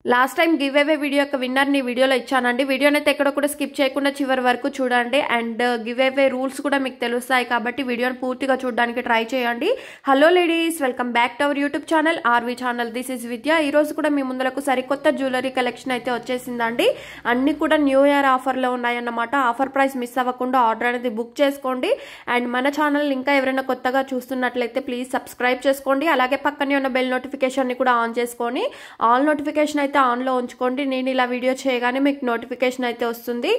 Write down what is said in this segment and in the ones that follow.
Last time give away video యొక్క winner ని వీడియోలో ఇచ్చానండి. వీడియోనైతే ఎక్కడ కూడా స్కిప్ చేయకుండా చివరి వరకు చూడండి. అండ్ గివ్ అవే రూల్స్ కూడా మీకు తెలుస్తాయి కాబట్టి వీడియోని పూర్తిగా చూడడానికి ట్రై చేయండి. Hello ladies, welcome back to our YouTube channel RV channel. This is Vidya. ఈ రోజు కూడా మీ ముందులకు సరికొత్త జ్యువెలరీ కలెక్షన్ అయితే వచ్చేసిందండి. అన్ని కూడా న్యూ ఇయర్ ఆఫర్ లో ఉన్నాయన్నమాట. ఆఫర్ ప్రైస్ మిస్ అవ్వకుండా ఆర్డర్ అనేది బుక్ చేసుకోండి. అండ్ మన ఛానల్ ఇంకా ఎవరైనా కొత్తగా చూస్తున్నట్లయితే ప్లీజ్ సబ్స్క్రైబ్ చేసుకోండి. అలాగే పక్కనే ఉన్న బెల్ నోటిఫికేషన్ ని కూడా ఆన్ చేసుకొని ఆల్ నోటిఫికేషన్ అయితే ఆన్ లో ఉంచుకోండి. నేను ఇలా వీడియో చేయగానే మీకు నోటిఫికేషన్ అయితే వస్తుంది.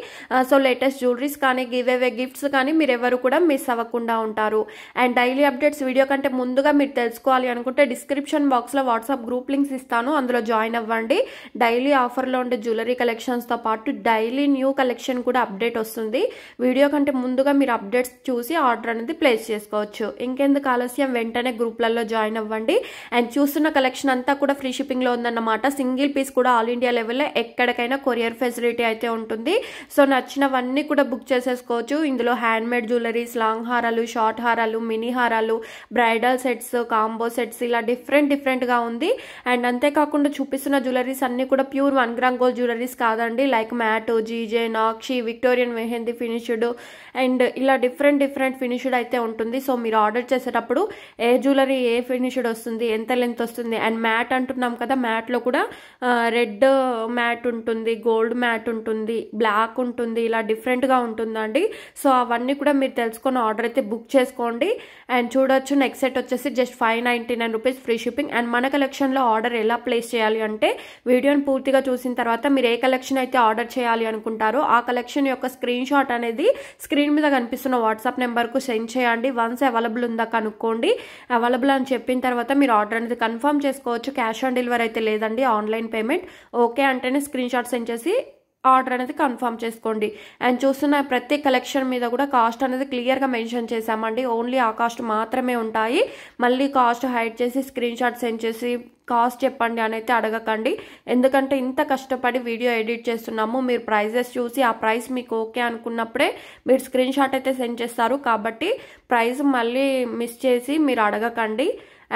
సో లేటెస్ట్ జ్యువెలరీస్ కానీ గివ్ అవే గిఫ్ట్స్ కానీ మీరు ఎవరు కూడా మిస్ అవ్వకుండా ఉంటారు. అండ్ డైలీ అప్డేట్స్ వీడియో కంటే ముందుగా మీరు తెలుసుకోవాలి అనుకుంటే డిస్క్రిప్షన్ బాక్స్ లో వాట్సాప్ గ్రూప్ లింక్స్ ఇస్తాను, అందులో జాయిన్ అవ్వండి. డైలీ ఆఫర్ లో ఉండే జ్యువెలరీ కలెక్షన్స్ తో పాటు డైలీ న్యూ కలెక్షన్ కూడా అప్డేట్ వస్తుంది. వీడియో కంటే ముందుగా మీరు అప్డేట్స్ చూసి ఆర్డర్ అనేది ప్లేస్ చేసుకోవచ్చు. ఇంకెందుకు ఆలస్యం, వెంటనే గ్రూప్లలో జాయిన్ అవ్వండి. అండ్ చూస్తున్న కలెక్షన్ అంతా కూడా ఫ్రీ షిప్పింగ్ లో ఉందన్నమాట. సింగిల్ పీస్ కూడా ఆల్ ఇండియా లెవెల్లో ఎక్కడికైనా కొరియర్ ఫెసిలిటీ అయితే ఉంటుంది. సో నచ్చినవన్నీ కూడా బుక్ చేసేసుకోవచ్చు. ఇందులో హ్యాండ్ మేడ్ జ్యువెలరీస్, లాంగ్ హారాలు, షార్ట్ హారాలు, మినీ హారాలు, బ్రైడల్ సెట్స్, కాంబో సెట్స్ ఇలా డిఫరెంట్ గా ఉంది. అండ్ అంతేకాకుండా చూపిస్తున్న జ్యువెలరీస్ అన్ని కూడా ప్యూర్ 1 గ్రామ్ గోల్డ్ జ్యువెలరీస్ కాదండి. Like matte, GJ, nakshi, Victorian mehndi finished and ఇలా డిఫరెంట్ ఫినిష్డ్ అయితే ఉంటుంది. సో మీరు ఆర్డర్ చేసేటప్పుడు ఏ జ్యువెలరీ ఏ ఫినిష్డ్ వస్తుంది, ఎంత లెంత్ వస్తుంది, అండ్ మ్యాట్ అంటున్నాం కదా, మ్యాట్ లో కూడా రెడ్ మ్యాట్ ఉంటుంది, గోల్డ్ మ్యాట్ ఉంటుంది, బ్లాక్ ఉంటుంది, ఇలా డిఫరెంట్ గా ఉంటుందండి. సో అవన్నీ కూడా మీరు తెలుసుకొని ఆర్డర్ అయితే బుక్ చేసుకోండి. అండ్ చూడొచ్చు, నెక్స్ట్ సెట్ వచ్చేసి just 599 rupees free shipping. And మన కలెక్షన్ లో ఆర్డర్ ఎలా ప్లేస్ చేయాలి అంటే వీడియోని పూర్తిగా చూసిన తర్వాత మీరు ఏ కలెక్షన్ అయితే ఆర్డర్ చేయాలి అనుకుంటారో ఆ కలెక్షన్ యొక్క స్క్రీన్ షాట్ అనేది స్క్రీన్ మీద కనిపిస్తున్న వాట్సాప్ నెంబర్ కు సెండ్ చేయండి. వన్స్ అవైలబుల్ ఉందా కనుక్కోండి. అవైలబుల్ అని చెప్పిన తర్వాత మీరు ఆర్డర్ అనేది కన్ఫర్మ్ చేసుకోవచ్చు. క్యాష్ ఆన్ డెలివరీ అయితే లేదండి, ఆన్లైన్ పేమెంట్. ఓకే అంటేనే స్క్రీన్ షాట్ సెండ్ చేసి ఆర్డర్ అనేది కన్ఫర్మ్ చేసుకోండి. అండ్ చూస్తున్న ప్రతి కలెక్షన్ మీద కూడా కాస్ట్ అనేది క్లియర్గా మెన్షన్ చేశామండి. ఓన్లీ ఆ కాస్ట్ మాత్రమే ఉంటాయి. మళ్ళీ కాస్ట్ హైడ్ చేసి స్క్రీన్ షాట్ సెండ్ చేసి కాస్ట్ చెప్పండి అని అయితే అడగకండి. ఎందుకంటే ఇంత కష్టపడి వీడియో ఎడిట్ చేస్తున్నాము. మీరు ప్రైజెస్ చూసి ఆ ప్రైస్ మీకు ఓకే అనుకున్నప్పుడే మీరు స్క్రీన్ షాట్ అయితే సెండ్ చేస్తారు. కాబట్టి ప్రైస్ మళ్ళీ మిస్ చేసి మీరు అడగకండి.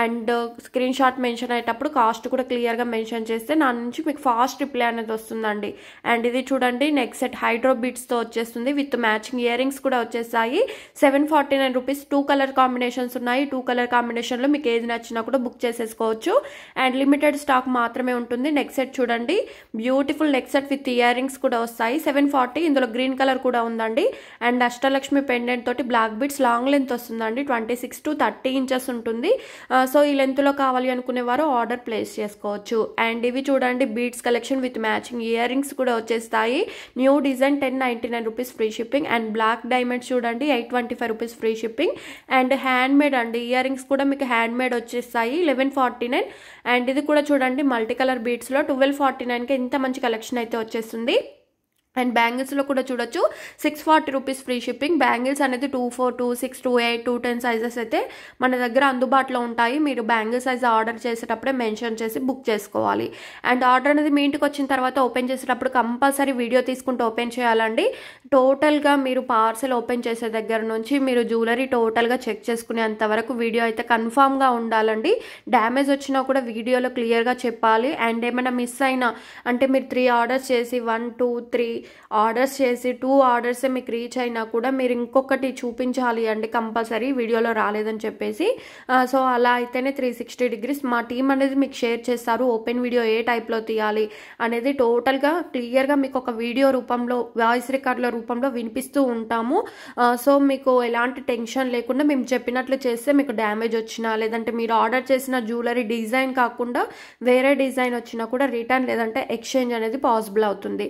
అండ్ స్క్రీన్ షాట్ మెన్షన్ అయ్యేటప్పుడు కాస్ట్ కూడా క్లియర్గా మెన్షన్ చేస్తే నా నుంచి మీకు ఫాస్ట్ రిప్లై అనేది వస్తుందండి. అండ్ ఇది చూడండి, నెక్స్ట్ సెట్ హైడ్రో బీట్స్తో వచ్చేస్తుంది. విత్ మ్యాచింగ్ ఇయర్ రింగ్స్ కూడా వచ్చేసాయి. 749 రూపీస్. 2 కలర్ కాంబినేషన్స్ ఉన్నాయి. 2 కలర్ కాంబినేషన్లో మీకు ఏది నచ్చినా కూడా బుక్ చేసేసుకోవచ్చు. అండ్ లిమిటెడ్ స్టాక్ మాత్రమే ఉంటుంది. నెక్స్ట్ సెట్ చూడండి, beautiful next set with ear rings కూడా వస్తాయి. 740. ఇందులో గ్రీన్ కలర్ కూడా ఉందండి. అండ్ అష్టలక్ష్మి పెండెంట్ తోటి బ్లాక్ బీట్స్, లాంగ్ లెంత్ వస్తుందండి. 26 to 30 ఇంచెస్ ఉంటుంది. సో ఈ లెంత్ లో కావాలి అనుకునేవారు ఆర్డర్ ప్లేస్ చేసుకోవచ్చు. అండ్ ఇవి చూడండి, beads collection with matching ear rings కూడా వచ్చేస్తాయి. New design 1099 rupees free shipping. And black diamonds చూడండి 825 rupees free shipping. And hand made అండి, ఇయర్ రింగ్స్ కూడా మీకు హ్యాండ్ మేడ్ వచ్చేస్తాయి 1149. అండ్ ఇది కూడా చూడండి మల్టీ కలర్ బీడ్స్ లో 1249కి ఇంత మంచి కలెక్షన్ అయితే వచ్చేస్తుంది. అండ్ బ్యాంగిల్స్లో కూడా చూడొచ్చు 640 రూపీస్ ఫ్రీ షిప్పింగ్. బ్యాంగిల్స్ అనేది 24, 26, 28, 210 సైజెస్ అయితే మన దగ్గర అందుబాటులో ఉంటాయి. మీరు బ్యాంగిల్ సైజ్ ఆర్డర్ చేసేటప్పుడే మెన్షన్ చేసి బుక్ చేసుకోవాలి. అండ్ ఆర్డర్ అనేది మీ ఇంటికి వచ్చిన తర్వాత ఓపెన్ చేసేటప్పుడు కంపల్సరీ వీడియో తీసుకుంటూ ఓపెన్ చేయాలండి. టోటల్గా మీరు పార్సెల్ ఓపెన్ చేసే దగ్గర నుంచి మీరు జ్యువెలరీ టోటల్గా చెక్ చేసుకునేంత వరకు వీడియో అయితే కన్ఫామ్గా ఉండాలండి. డ్యామేజ్ వచ్చినా కూడా వీడియోలో క్లియర్గా చెప్పాలి. అండ్ ఏమైనా మిస్ అయినా అంటే మీరు 3 ఆర్డర్స్ చేసి 1, 2, 3 ఆర్డర్స్ చేసి 2 ఆర్డర్సే మీకు రీచ్ అయినా కూడా మీరు ఇంకొకటి చూపించాలి అండి కంపల్సరీ, వీడియోలో రాలేదని చెప్పేసి. సో అలా అయితేనే 360 డిగ్రీస్ మా టీం అనేది మీకు షేర్ చేస్తారు. ఓపెన్ వీడియో ఏ టైప్లో తీయాలి అనేది టోటల్గా క్లియర్గా మీకు ఒక వీడియో రూపంలో, వాయిస్ రికార్డుల రూపంలో వినిపిస్తూ ఉంటాము. సో మీకు ఎలాంటి టెన్షన్ లేకుండా మేము చెప్పినట్లు చేస్తే మీకు డ్యామేజ్ వచ్చినా లేదంటే మీరు ఆర్డర్ చేసిన జ్యువెలరీ డిజైన్ కాకుండా వేరే డిజైన్ వచ్చినా కూడా రిటర్న్ లేదంటే ఎక్స్చేంజ్ అనేది పాసిబుల్ అవుతుంది.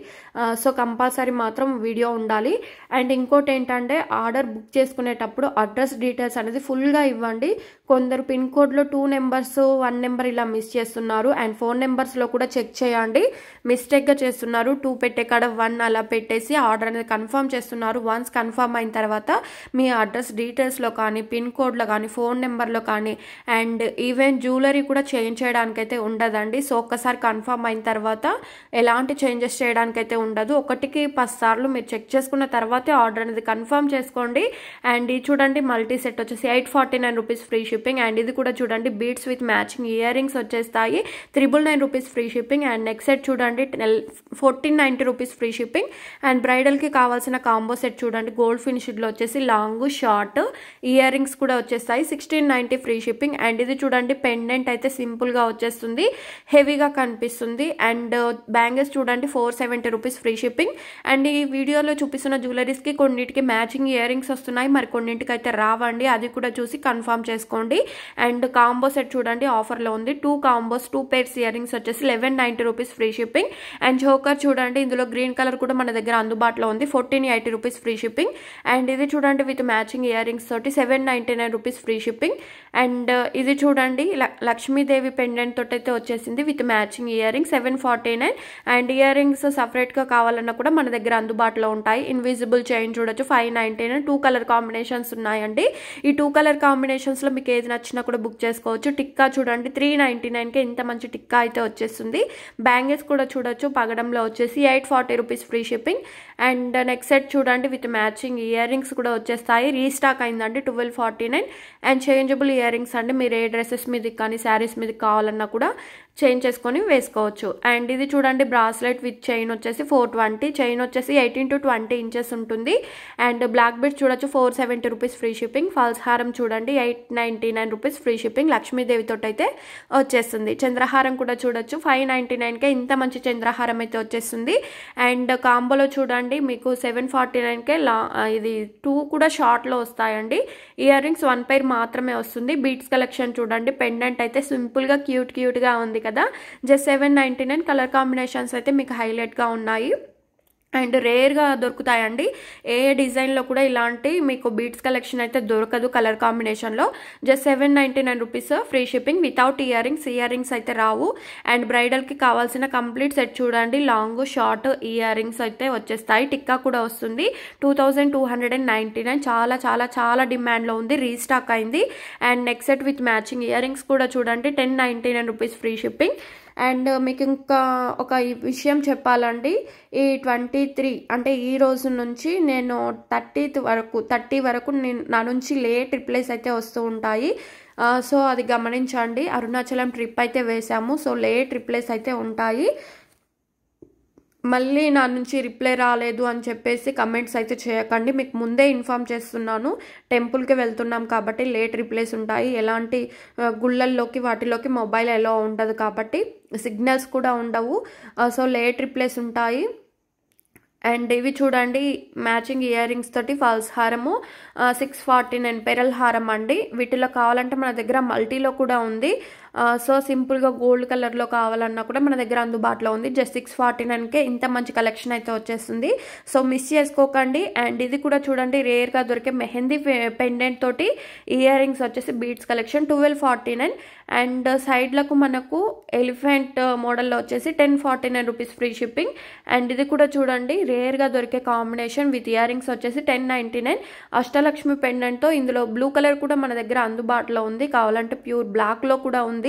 సో కంపల్సరీ మాత్రం వీడియో ఉండాలి. అండ్ ఇంకోటి ఏంటంటే ఆర్డర్ బుక్ చేసుకునేటప్పుడు అడ్రస్ డీటెయిల్స్ అనేది ఫుల్గా ఇవ్వండి. కొందరు పిన్ కోడ్లో 2 నెంబర్స్ 1 నెంబర్ ఇలా మిస్ చేస్తున్నారు. అండ్ ఫోన్ నెంబర్స్లో కూడా చెక్ చేయండి, మిస్టేక్గా చేస్తున్నారు. 2 పెట్టే కాడ 1 అలా పెట్టేసి ఆర్డర్ అనేది కన్ఫర్మ్ చేస్తున్నారు. వన్స్ కన్ఫర్మ్ అయిన తర్వాత మీ అడ్రస్ డీటెయిల్స్లో కానీ, పిన్ కోడ్లో కానీ, ఫోన్ నెంబర్లో కానీ అండ్ ఈవెన్ జ్యువెలరీ కూడా చేంజ్ చేయడానికైతే ఉండదండి. సో ఒక్కసారి కన్ఫర్మ్ అయిన తర్వాత ఎలాంటి చేంజెస్ చేయడానికైతే ఉండదు. ఒక ఒకటికి 10 సార్లు మీరు చెక్ చేసుకున్న తర్వాతే ఆర్డర్ అనేది కన్ఫర్మ్ చేసుకోండి. అండ్ ఇది చూడండి మల్టీ సెట్ వచ్చేసి 849 రూపీస్ ఫ్రీ షిప్పింగ్. అండ్ ఇది కూడా చూడండి beads with matching ear rings వచ్చేస్తాయి, 999 rupees free shipping. And next set చూడండి 1490 రూపీస్ ఫ్రీ షిప్పింగ్. అండ్ బ్రైడల్కి కావాల్సిన కాంబో సెట్ చూడండి గోల్డ్ ఫినిష్డ్లో వచ్చేసి లాంగ్ షార్ట్ ఇయర్ రింగ్స్ కూడా వచ్చేస్తాయి, 1690 ఫ్రీ షిప్పింగ్. అండ్ ఇది చూడండి పెండెంట్ అయితే సింపుల్గా వచ్చేస్తుంది, హెవీగా కనిపిస్తుంది. అండ్ బ్యాంగిల్స్ చూడండి 470 రూపీస్ ఫ్రీ షిప్పింగ్. అండ్ ఈ వీడియోలో చూపిస్తున్న జ్యువెలరీస్కి కొన్నిటికి మ్యాచింగ్ ఇయర్ రింగ్స్ వస్తున్నాయి, మరి కొన్నింటికి అయితే రావండి, అది కూడా చూసి కన్ఫర్మ్ చేసుకోండి. అండ్ కాంబో సెట్ చూడండి ఆఫర్లో ఉంది, 2 కాంబోస్ 2 పేర్స్ ఇయర్ రింగ్స్ వచ్చేసి 1190 rupees free shipping. And choker చూడండి ఇందులో గ్రీన్ కలర్ కూడా మన దగ్గర అందుబాటులో ఉంది, 1480 రూపీస్ ఫ్రీ షిప్పింగ్. అండ్ ఇది చూడండి విత్ మ్యాచింగ్ ఇయర్ రింగ్స్ తోటి 799 రూపీస్ ఫ్రీ షిప్పింగ్. అండ్ ఇది చూడండి లక్ష్మీదేవి పెండెంట్ తోటి అయితే వచ్చేసింది with matching ear ring 749. And ear rings సపరేట్గా కావాలన్నా కూడా మన దగ్గర అందుబాటులో ఉంటాయి. ఇన్విజిబుల్ చైన్ చూడొచ్చు 599, 2 కలర్ కాంబినేషన్స్ ఉన్నాయండి. ఈ 2 కలర్ కాంబినేషన్స్లో మీకు ఏది నచ్చినా కూడా బుక్ చేసుకోవచ్చు. టిక్కా చూడండి 399కి ఇంత మంచి టిక్కా అయితే వచ్చేస్తుంది. బ్యాంగిల్స్ కూడా చూడొచ్చు పగడంలో వచ్చేసి 840 rupees free shipping. And next set చూడండి విత్ మ్యాచింగ్ ఇయర్ రింగ్స్ కూడా వచ్చేస్తాయి, రీస్టాక్ అయిందండి 1249. అండ్ చేంజబుల్ ఇయర్ రింగ్స్ అండి, మీరు ఏ డ్రెస్సెస్ మీదకి కానీ శారీస్ మీదకి కావాలన్నా కూడా చేంజ్ చేసుకొని వేసుకోవచ్చు. అండ్ ఇది చూడండి బ్రాస్లెట్ విత్ చైన్ వచ్చేసి 420, చైన్ వచ్చేసి 18 to 20 ఇంచెస్ ఉంటుంది. అండ్ బ్లాక్ బీడ్స్ చూడొచ్చు 470 రూపీస్ ఫ్రీ షిప్పింగ్. ఫాల్స్ హారం చూడండి 899 రూపీస్ ఫ్రీ షిప్పింగ్, లక్ష్మీదేవి తోటి అయితే వచ్చేస్తుంది. చంద్రహారం కూడా చూడొచ్చు 599కే ఇంత మంచి చంద్రహారం అయితే వచ్చేస్తుంది. అండ్ కాంబోలో చూడండి మీకు 749కే ఇది 2 కూడా షార్ట్లో వస్తాయండి. ఇయర్ రింగ్స్ 1 పైర్ మాత్రమే వస్తుంది. బీడ్స్ కలెక్షన్ చూడండి, పెండెంట్ అయితే సింపుల్గా క్యూట్గా ఉంది కదా, జస్ట్ 799. కలర్ కాంబినేషన్స్ అయితే మీకు హైలైట్గా ఉన్నాయి అండ్ రేర్గా దొరుకుతాయండి. ఏ డిజైన్లో కూడా ఇలాంటి మీకు బీడ్స్ కలెక్షన్ అయితే దొరకదు కలర్ కాంబినేషన్లో. Just 799 rupees free shipping without ear rings అయితే రావు. అండ్ బ్రైడల్కి కావాల్సిన కంప్లీట్ సెట్ చూడండి లాంగ్ షార్ట్ ఇయర్ రింగ్స్ అయితే వచ్చేస్తాయి, టిక్కా కూడా వస్తుంది 2299. చాలా చాలా చాలా డిమాండ్లో ఉంది, రీస్టాక్ అయింది. And next set with matching ear rings కూడా చూడండి 1099 రూపీస్ ఫ్రీ షిప్పింగ్. అండ్ మీకు ఇంకా ఒక విషయం చెప్పాలండి, ఈ 23 అంటే ఈ రోజు నుంచి నేను 30 వరకు నా నుంచి లేట్ రిప్లైస్ అయితే వస్తూ ఉంటాయి. సో అది గమనించండి. అరుణాచలం ట్రిప్ అయితే వేసాము, సో లేట్ రిప్లైస్ అయితే ఉంటాయి. మళ్ళీ నా నుంచి రిప్లై రాలేదు అని చెప్పేసి కమెంట్స్ అయితే చేయకండి, మీకు ముందే ఇన్ఫామ్ చేస్తున్నాను. టెంపుల్కి వెళ్తున్నాం కాబట్టి లేట్ రిప్లైస్ ఉంటాయి. ఎలాంటి గుళ్ళల్లోకి వాటిలోకి మొబైల్ ఎలా ఉండదు కాబట్టి సిగ్నల్స్ కూడా ఉండవు, సో లేట్ రిప్లైస్ ఉంటాయి. అండ్ ఇవి చూడండి మ్యాచింగ్ ఇయర్ రింగ్స్ తోటి ఫాల్స్ హారము 649 పెరల్ హారం అండి. వీటిలో కావాలంటే మన దగ్గర మల్టీలో కూడా ఉంది. సో సింపుల్గా గోల్డ్ కలర్లో కావాలన్నా కూడా మన దగ్గర అందుబాటులో ఉంది. జస్ట్ 649కే ఇంత మంచి కలెక్షన్ అయితే వచ్చేస్తుంది, సో మిస్ చేసుకోకండి. అండ్ ఇది కూడా చూడండి రేర్గా దొరికే మెహందీ పెండెంట్ తోటి ఇయర్ రింగ్స్ వచ్చేసి బీడ్స్ కలెక్షన్ 1249. అండ్ సైడ్లకు మనకు ఎలిఫెంట్ మోడల్లో వచ్చేసి 1049 రూపీస్ ఫ్రీ షిప్పింగ్. అండ్ ఇది కూడా చూడండి రేర్గా దొరికే కాంబినేషన్ విత్ ఇయర్ రింగ్స్ వచ్చేసి 1099. అష్టలక్ష్మి పెండెంట్తో ఇందులో బ్లూ కలర్ కూడా మన దగ్గర అందుబాటులో ఉంది, కావాలంటే ప్యూర్ బ్లాక్లో కూడా ఉంది.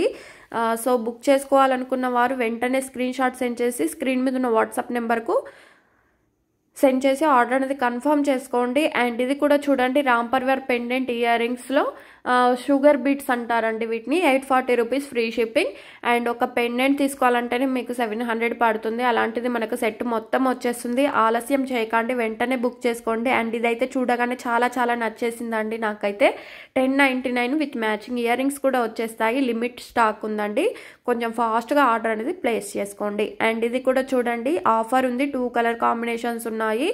సో బుక్ చేసుకోవాలనుకున్న వారు వెంటనే స్క్రీన్ షాట్ సెండ్ చేసి స్క్రీన్ మీద ఉన్న వాట్సాప్ నెంబర్కు సెండ్ చేసి ఆర్డర్ అనేది కన్ఫర్మ్ చేసుకోండి. అండ్ ఇది కూడా చూడండి రాంపర్వేర్ పెండెంట్ ఇయర్ రింగ్స్లో షుగర్ బీట్స్ అంటారండి వీటిని, 840 రూపీస్ ఫ్రీ షిప్పింగ్. అండ్ ఒక పెండెంట్ తీసుకోవాలంటేనే మీకు 700 పడుతుంది, అలాంటిది మనకు సెట్ మొత్తం వచ్చేస్తుంది. ఆలస్యం చేయకండి, వెంటనే బుక్ చేసుకోండి. అండ్ ఇదైతే చూడగానే చాలా చాలా నచ్చేసిందండి నాకైతే. 1099 విత్ మ్యాచింగ్ ఇయర్ రింగ్స్ కూడా వచ్చేస్తాయి, లిమిట్ స్టాక్ ఉందండి, కొంచెం ఫాస్ట్గా ఆర్డర్ అనేది ప్లేస్ చేసుకోండి. అండ్ ఇది కూడా చూడండి ఆఫర్ ఉంది, 2 కలర్ కాంబినేషన్స్ ఉన్నాయి.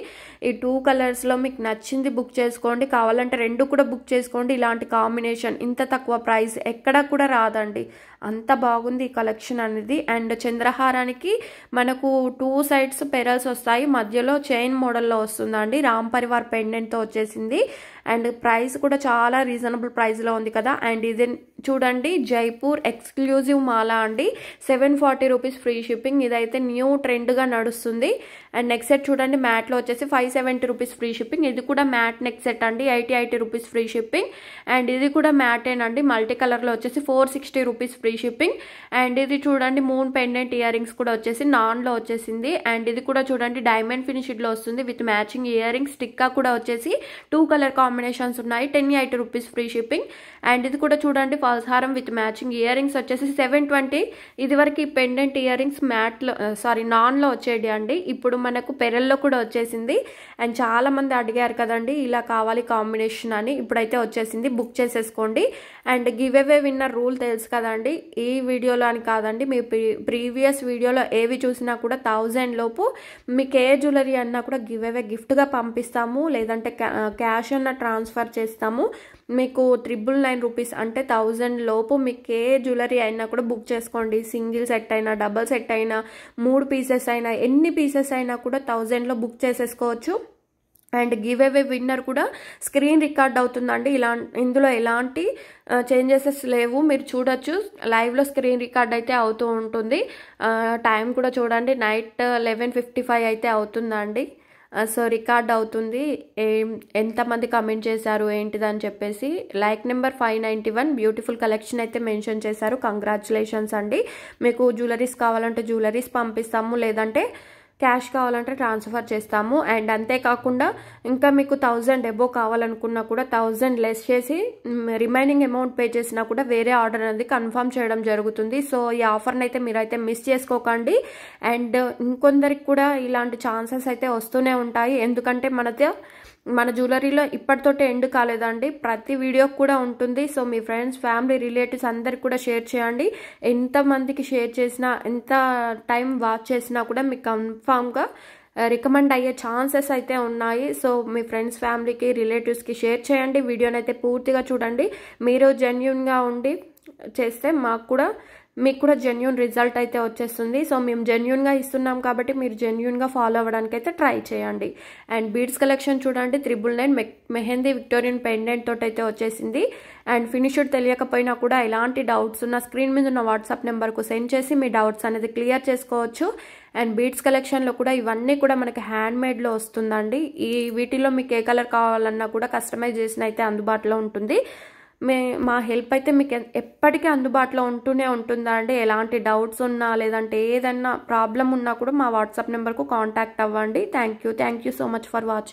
ఈ 2 కలర్స్లో మీకు నచ్చింది బుక్ చేసుకోండి, కావాలంటే 2 కూడా బుక్ చేసుకోండి. ఇలాంటి కాంబినేషన్ ఇంత తక్కువ ప్రైస్ ఎక్కడా కూడా రాదండి, అంత బాగుంది ఈ కలెక్షన్ అనేది. అండ్ చంద్రహారానికి మనకు 2 సైడ్స్ పెరల్స్ వస్తాయి, మధ్యలో చైన్ మోడల్లో వస్తుందండి, రామ్ పరివార్ పెండెంట్తో వచ్చేసింది. అండ్ ప్రైస్ కూడా చాలా రీజనబుల్ ప్రైస్లో ఉంది కదా. అండ్ ఇది చూడండి జైపూర్ ఎక్స్క్లూజివ్ మాల అండి, 740 రూపీస్ ఫ్రీ షిప్పింగ్. ఇదైతే న్యూ ట్రెండ్గా నడుస్తుంది. అండ్ నెక్స్ట్ సెట్ చూడండి మ్యాట్లో వచ్చేసి 570 రూపీస్ ఫ్రీ షిప్పింగ్. ఇది కూడా మ్యాట్ నెక్ సెట్ అండి, 80 రూపీస్ ఫ్రీ షిప్పింగ్. అండ్ ఇది కూడా మ్యాటేనండి, మల్టీ కలర్లో వచ్చేసి 460 rupees free free shipping. And ఇది చూడండి మూన్ పెండెంట్ ఇయర్ రింగ్స్ కూడా వచ్చేసి నాన్లో వచ్చేసింది. అండ్ ఇది కూడా చూడండి డైమండ్ ఫినిష్డ్లో వస్తుంది with matching ear rings. Tikka కూడా వచ్చేసి 2 కలర్ కాంబినేషన్స్ ఉన్నాయి. 1080 రూపీస్ ఫ్రీ షిప్పింగ్. అండ్ ఇది కూడా చూడండి ఫాల్స్ హారం విత్ మ్యాచింగ్ ఇయర్ రింగ్స్ వచ్చేసి 720. ఇది వరకు ఈ పెండెంట్ ఇయర్ రింగ్స్ నాన్లో వచ్చేది అండి. ఇప్పుడు మనకు పెరల్లో కూడా వచ్చేసింది. అండ్ చాలా మంది అడిగారు కదండి ఇలా కావాలి కాంబినేషన్ అని, ఇప్పుడైతే వచ్చేసింది. బుక్ చేసేసుకోండి. And give away winner rule తెలుసు కదండి, ఈ వీడియోలో అని కాదండి, మీ ప్రీవియస్ వీడియోలో ఏవి చూసినా కూడా 1000 లోపు మీకు ఏ జ్యువెలరీ అన్నా కూడా గివ్ అవే గిఫ్ట్గా పంపిస్తాము, లేదంటే క్యాష్ అన్న ట్రాన్స్ఫర్ చేస్తాము. మీకు 999 రూపీస్ అంటే 1000 లోపు మీకు ఏ జ్యువెలరీ అయినా కూడా బుక్ చేసుకోండి. సింగిల్ సెట్ అయినా, డబల్ సెట్ అయినా, 3 పీసెస్ అయినా, ఎన్ని పీసెస్ అయినా కూడా 1000లో బుక్ చేసేసుకోవచ్చు. అండ్ గివ్ అవే విన్నర్ కూడా స్క్రీన్ రికార్డ్ అవుతుందండి. ఇందులో ఎలాంటి చేంజెస్ లేవు, మీరు చూడొచ్చు. లైవ్లో స్క్రీన్ రికార్డ్ అయితే అవుతూ ఉంటుంది. టైం కూడా చూడండి నైట్ 11:55 అయితే అవుతుందండి. సో రికార్డ్ అవుతుంది ఎంతమంది కమెంట్ చేశారు ఏంటిదని చెప్పేసి. లైక్ నెంబర్ 591 బ్యూటిఫుల్ కలెక్షన్ అయితే మెన్షన్ చేశారు. కంగ్రాచులేషన్స్ అండి. మీకు జ్యువెలరీస్ కావాలంటే జ్యువెలరీస్ పంపిస్తాము, లేదంటే క్యాష్ కావాలంటే ట్రాన్స్ఫర్ చేస్తాము. అండ్ అంతేకాకుండా ఇంకా మీకు 1000 ఎబో కావాలనుకున్నా కూడా 1000 లెస్ చేసి రిమైనింగ్ అమౌంట్ పే చేసినా కూడా వేరే ఆర్డర్ అనేది కన్ఫర్మ్ చేయడం జరుగుతుంది. సో ఈ ఆఫర్ని అయితే మీరైతే మిస్ చేసుకోకండి. అండ్ ఇంకొందరికి కూడా ఇలాంటి ఛాన్సెస్ అయితే వస్తూనే ఉంటాయి. ఎందుకంటే మన జ్యువెలరీలో ఇప్పటితోటే ఎండ్ కాలేదండి, ప్రతి వీడియో కూడా ఉంటుంది. సో మీ ఫ్రెండ్స్, ఫ్యామిలీ, రిలేటివ్స్ అందరికి కూడా షేర్ చేయండి. ఎంతమందికి షేర్ చేసినా, ఎంత టైం వాచ్ చేసినా కూడా మీకు కన్ఫామ్గా రికమెండ్ అయ్యే ఛాన్సెస్ అయితే ఉన్నాయి. సో మీ ఫ్రెండ్స్, ఫ్యామిలీకి, రిలేటివ్స్కి షేర్ చేయండి. వీడియోని అయితే పూర్తిగా చూడండి. మీరు జెన్యూన్గా ఉండి చేస్తే మీకు కూడా జెన్యూన్ రిజల్ట్ అయితే వచ్చేస్తుంది. సో మేము జెన్యూన్గా ఇస్తున్నాం కాబట్టి మీరు జెన్యూన్గా ఫాలో అవ్వడానికి అయితే ట్రై చేయండి. అండ్ బీడ్స్ కలెక్షన్ చూడండి 999 మెహందీ విక్టోరియన్ పెండెంట్ తోటి అయితే వచ్చేసింది. అండ్ ఫినిష్డ్ తెలియకపోయినా కూడా ఎలాంటి డౌట్స్ ఉన్నా స్క్రీన్ మీద ఉన్న వాట్సాప్ నెంబర్కు సెండ్ చేసి మీ డౌట్స్ అనేది క్లియర్ చేసుకోవచ్చు. అండ్ బీడ్స్ కలెక్షన్లో కూడా ఇవన్నీ కూడా మనకి హ్యాండ్మేడ్లో వస్తుందండి. వీటిలో మీకు ఏ కలర్ కావాలన్నా కూడా కస్టమైజేషన్ అయితే అందుబాటులో ఉంటుంది. మా హెల్ప్ అయితే మీకు ఎప్పటికీ అందుబాటులో ఉంటూనే ఉంటుందా అండి. ఎలాంటి డౌట్స్ ఉన్నా, లేదంటే ఏదైనా ప్రాబ్లం ఉన్నా కూడా మా వాట్సాప్ నెంబర్కు కాంటాక్ట్ అవ్వండి. Thank you so much for watching.